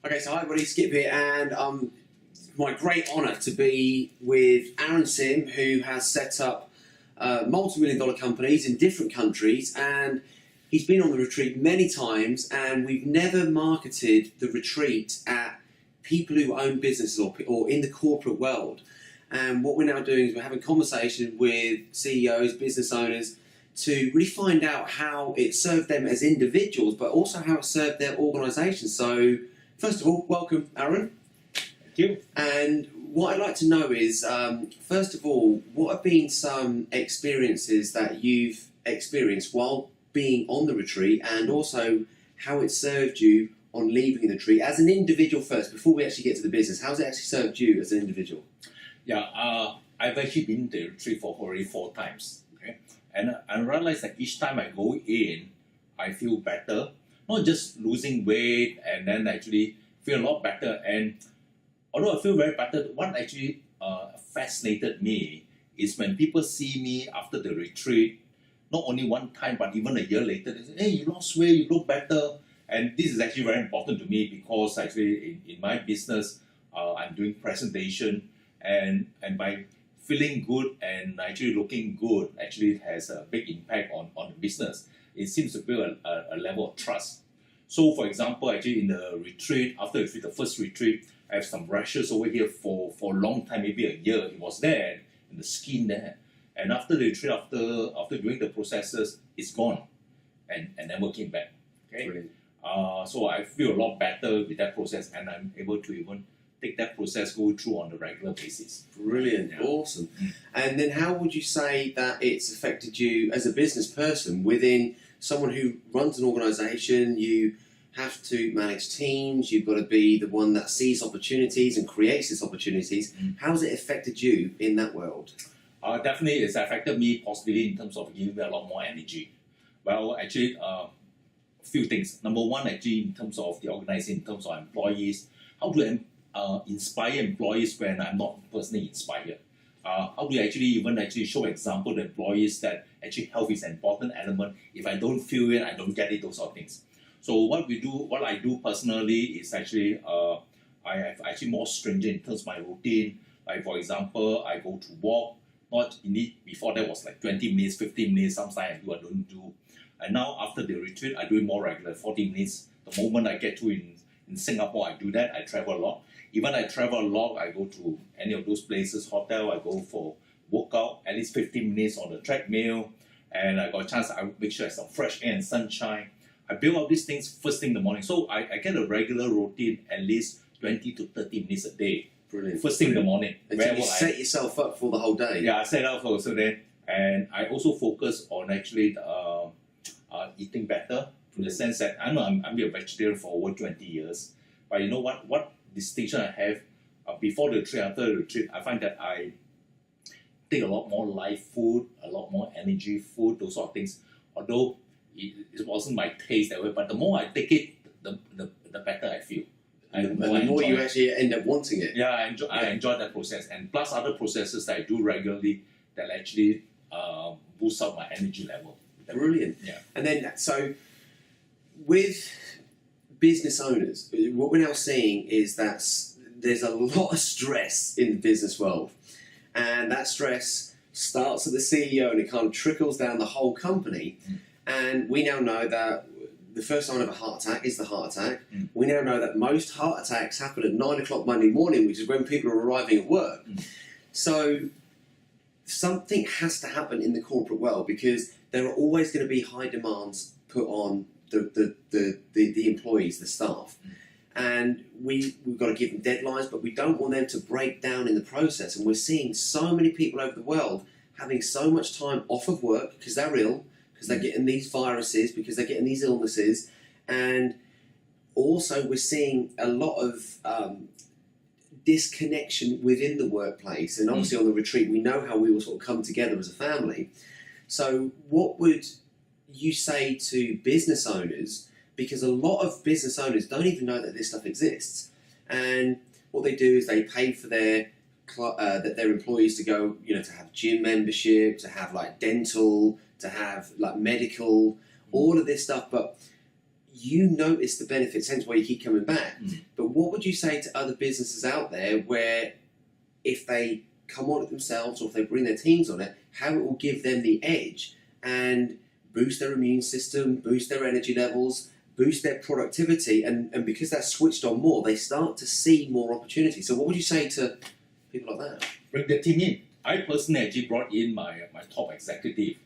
Okay, so hi everybody, Skip here, and my great honour to be with Aaron Sim, who has set up multi-million dollar companies in different countries, and he's been on the retreat many times, and we've never marketed the retreat at people who own businesses or in the corporate world. And what we're now doing is we're having conversation with CEOs, business owners, to really find out how it served them as individuals, but also how it served their organisation. So, first of all, welcome, Aaron. Thank you. And what I'd like to know is, first of all, what have been some experiences that you've experienced while being on the retreat, and also how it served you on leaving the retreat as an individual first, before we actually get to the business? How's it actually served you as an individual? Yeah, I've actually been to the retreat for already 4 times. Okay, and I realized that each time I go in, I feel better. Not just losing weight, and then actually feel a lot better. And although I feel very better, what actually fascinated me is when people see me after the retreat, not only one time, but even a year later, they say, "Hey, you lost weight, you look better." And this is actually very important to me because actually in my business, I'm doing presentation, and by feeling good and actually looking good actually has a big impact on the business. It seems to build a level of trust. So for example, actually in the retreat, after the first retreat, I have some rashes over here for a long time, maybe a year. It was there, in the skin there. And after the retreat, after doing the processes, it's gone and never came back. Okay. Brilliant. So I feel a lot better with that process, and I'm able to even take that process, go through on a regular basis. Brilliant, Yeah. awesome. And then how would you say that it's affected you as a business person within someone who runs an organisation? You have to manage teams, you've got to be the one that sees opportunities and creates these opportunities. How has it affected you in that world? Definitely, it's affected me positively in terms of giving me a lot more energy. Well, actually, a few things. Number one, actually, in terms of the organization, in terms of employees, how to inspire employees when I'm not personally inspired? How do you actually show example to employees that actually health is an important element? If I don't feel it, I don't get it, those sort of things. So what I do personally is actually, I have actually more stringent in terms of my routine. Like for example, I go to walk. Not indeed, before that was like 20 minutes, 15 minutes, sometimes I do, I don't do. And now after the retreat, I do it more regular, 40 minutes. The moment I get to in Singapore, I do that. I travel a lot. Even I travel a lot, I go to any of those places, hotel, I go for workout, at least 15 minutes on the treadmill, and I got a chance, I make sure I have some fresh air and sunshine. I build all these things first thing in the morning. So I get a regular routine, at least 20 to 30 minutes a day. Brilliant. First thing in the morning. And so you set yourself up for the whole day. Yeah, I set up for so then, and I also focus on actually eating better, in the sense that I'm a vegetarian for over 20 years. But you know what distinction I have before the retreat, after the retreat, I find that I take a lot more live food, a lot more energy food, those sort of things. Although it wasn't my taste that way, but the more I take it, the better I feel. And the more you actually end up wanting it. Yeah, I enjoy that process, and plus other processes that I do regularly that actually boost up my energy level. Brilliant. Yeah. And then, so with business owners, what we're now seeing is that there's a lot of stress in the business world, and that stress starts at the CEO and it kind of trickles down the whole company. And we now know that the first sign of a heart attack is the heart attack. We now know that most heart attacks happen at 9 o'clock Monday morning, which is when people are arriving at work. So something has to happen in the corporate world, because there are always going to be high demands put on the employees, the staff. And we've got to give them deadlines, but we don't want them to break down in the process. And we're seeing so many people over the world having so much time off of work because they're ill, because they're getting these viruses, because they're getting these illnesses. And also we're seeing a lot of disconnection within the workplace. And obviously on the retreat, we know how we all sort of come together as a family. So what would you say to business owners? Because a lot of business owners don't even know that this stuff exists. And what they do is they pay for their employees to go, to have gym membership, to have like dental, to have like medical, all of this stuff. But you notice the benefits, hence why you keep coming back. Mm. But what would you say to other businesses out there where if they come on it themselves or if they bring their teams on it, how it will give them the edge and boost their immune system, boost their energy levels, boost their productivity, and because they're switched on more, they start to see more opportunity. So what would you say to people like that? Bring the team in. I personally actually brought in my top executive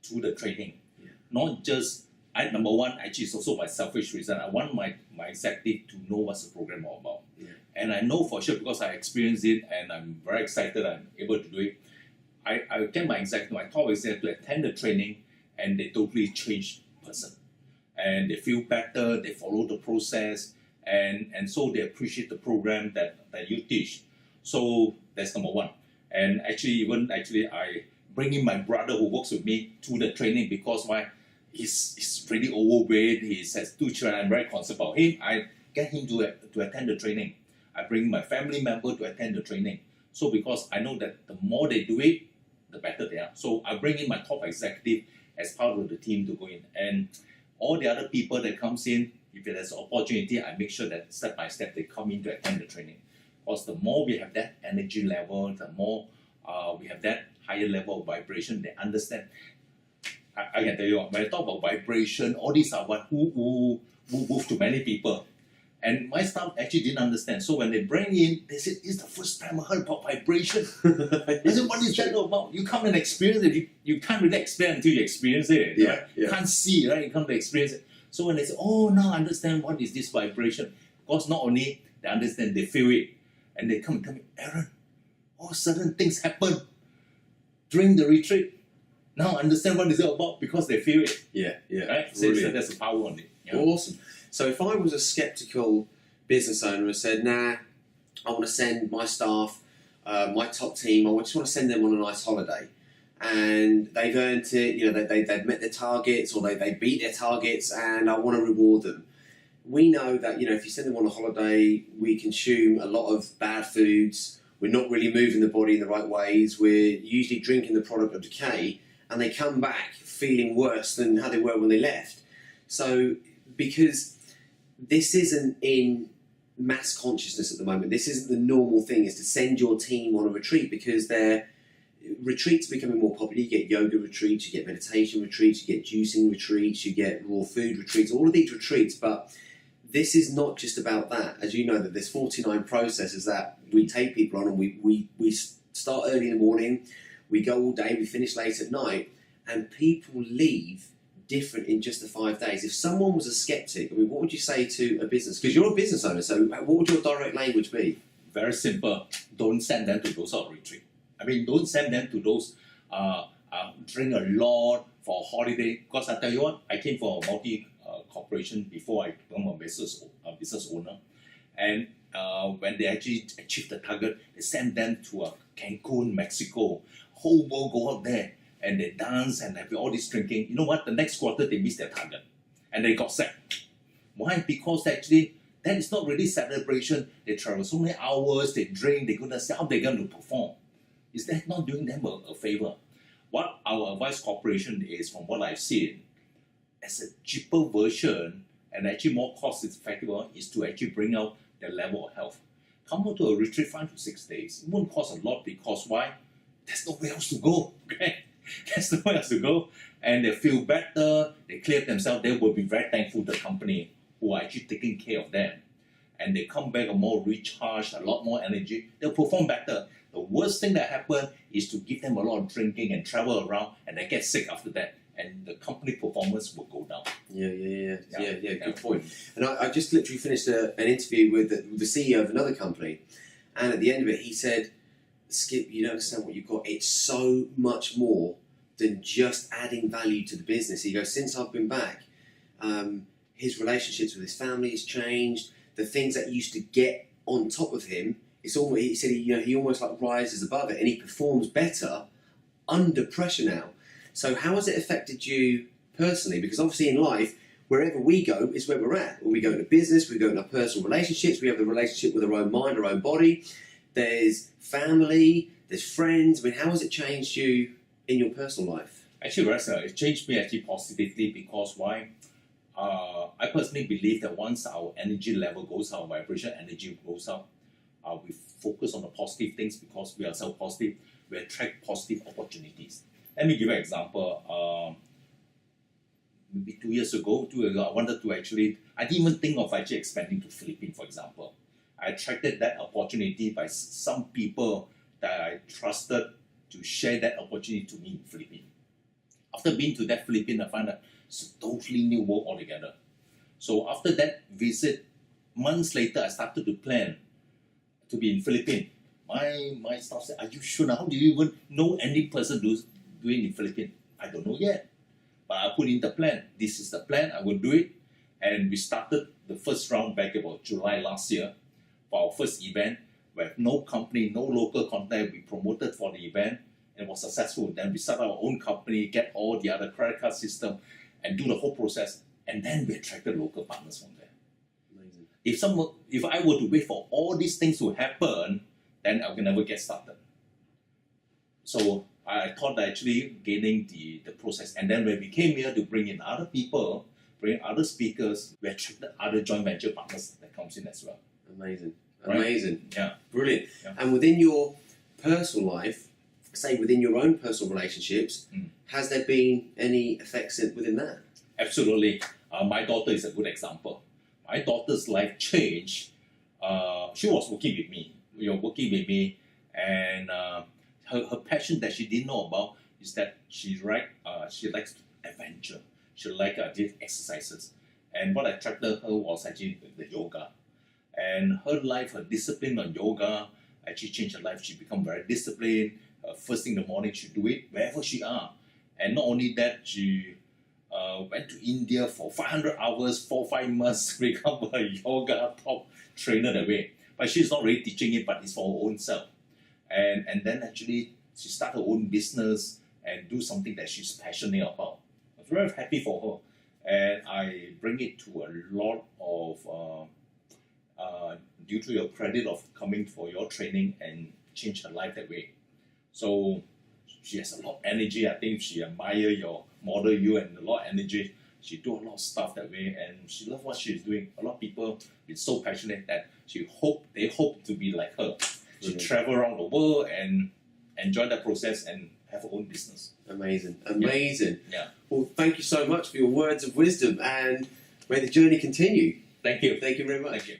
to the training. Yeah. Not just, number one, actually it's also my selfish reason. I want my executive to know what's the program all about. Yeah. And I know for sure because I experienced it and I'm very excited I'm able to do it. I get my top executive to attend the training and they totally change person. And they feel better, they follow the process, and so they appreciate the program that you teach. So that's number one. And actually, I bring in my brother who works with me to the training because why? He's pretty overweight, he has 2 children, I'm very concerned about him. I get him to attend the training. I bring my family member to attend the training. So because I know that the more they do it, the better they are. So I bring in my top executive as part of the team to go in. And all the other people that comes in, if there's an opportunity, I make sure that step by step they come in to attend the training. Because the more we have that energy level, the more we have that higher level of vibration, they understand. I can tell you, when I talk about vibration, all these are what who move to many people. And my staff actually didn't understand. So when they bring in, they said, it's the first time I heard about vibration. I said, what is that about? You come and experience it. You can't really explain until you experience it. Yeah, right? yeah. You can't see, right? You come to experience it. So when they say, oh, now I understand what is this vibration. Because not only they understand, they feel it. And they come and tell me, Aaron, all sudden things happen during the retreat. Now I understand what it's all about because they feel it. Yeah, yeah. Right? So there's a power on it. Yeah. Awesome. So if I was a skeptical business owner and said, nah, I want to send my staff, my top team, I just want to send them on a nice holiday. And they've earned it, they've met their targets or they beat their targets and I want to reward them. We know that, if you send them on a holiday, we consume a lot of bad foods, we're not really moving the body in the right ways, we're usually drinking the product of decay, and they come back feeling worse than how they were when they left. So, because this isn't in mass consciousness at the moment, this isn't the normal thing, is to send your team on a retreat because retreats are becoming more popular. You get yoga retreats, you get meditation retreats, you get juicing retreats, you get raw food retreats, all of these retreats, but this is not just about that. As you know, that there's 49 processes that we take people on, and we start early in the morning, we go all day, we finish late at night, and people leave different in just the 5 days. If someone was a skeptic, what would you say to a business? Because you're a business owner, so what would your direct language be? Very simple. Don't send them to those sort of retreat. Don't send them to those drink a lot for a holiday. Because I tell you what, I came from a multi-corporation before I became a business owner. And when they actually achieve the target, they send them to Cancun, Mexico. Whole world go out there and they dance and have all this drinking. You know what? The next quarter they missed their target and they got sacked. Why? Because actually that is not really celebration. They travel so many hours, they drink, they're gonna say how they're going to perform. Is that not doing them a favor? What our advice corporation is, from what I've seen, as a cheaper version and actually more cost effective is to actually bring out their level of health. Come out to a retreat 5 to 6 days. It won't cost a lot because why? There's nowhere else to go. Okay? There's nowhere else to go. And they feel better, they clear themselves, they will be very thankful to the company who are actually taking care of them. And they come back more recharged, a lot more energy, they'll perform better. The worst thing that happens is to give them a lot of drinking and travel around and they get sick after that. And the company performance will go down. Yeah, good point. And I just literally finished an interview with the CEO of another company, and at the end of it he said, Skip, you don't understand what you've got. It's so much more than just adding value to the business. He goes, since I've been back, his relationships with his family has changed. The things that used to get on top of him, it's almost, he said, he almost like rises above it, and he performs better under pressure now. So how has it affected you personally? Because obviously in life, wherever we go is where we're at. When we go into business, we go into personal relationships, we have the relationship with our own mind, our own body. There's family, there's friends. How has it changed you in your personal life? Actually, it changed me actually positively because why? I personally believe that once our energy level goes up, vibration energy goes up, we focus on the positive things because we are so positive, we attract positive opportunities. Let me give you an example. Maybe 2 years ago, I wanted to I didn't even think of actually expanding to Philippines, for example. I attracted that opportunity by some people that I trusted to share that opportunity to me in Philippines. After being to that Philippines, I found that it's a totally new world altogether. So after that visit, months later, I started to plan to be in Philippines. My staff said, "Are you sure now? How do you even know any person doing in Philippines?" I don't know yet. But I put in the plan. This is the plan, I will do it. And we started the first round back about July last year for our first event. We have no company, no local contact. We promoted for the event and it was successful. Then we started our own company, get all the other credit card system and do the whole process. And then we attracted local partners from there. Amazing. If I were to wait for all these things to happen, then I will never get started. So I thought that actually gaining the process. And then when we came here to bring in other people, bring in other speakers, we attracted other joint venture partners that comes in as well. Amazing. Right? Amazing. Yeah. Brilliant. Yeah. And within your personal life, say within your own personal relationships, has there been any effects within that? Absolutely. My daughter is a good example. My daughter's life changed. She was working with me. And her passion that she didn't know about is that she likes adventure. She likes did exercises. And what attracted her was actually the yoga. And her life, her discipline on yoga actually changed her life. She became very disciplined. First thing in the morning, she do it wherever she are. And not only that, she went to India for 500 hours, 4-5 months, become a yoga top trainer that way. But she's not really teaching it, but it's for her own self. And then actually she started her own business and do something that she's passionate about. I was very happy for her. And I bring it to a lot of, due to your credit of coming for your training and change her life that way. So she has a lot of energy. I think she admire your model you and a lot of energy. She do a lot of stuff that way and she loves what she's doing. A lot of people is so passionate that they hope to be like her. She travel around the world and enjoy that process and have her own business. Amazing. Amazing. Yeah. Well, thank you so much for your words of wisdom and may the journey continue. Thank you. Thank you very much. Thank you.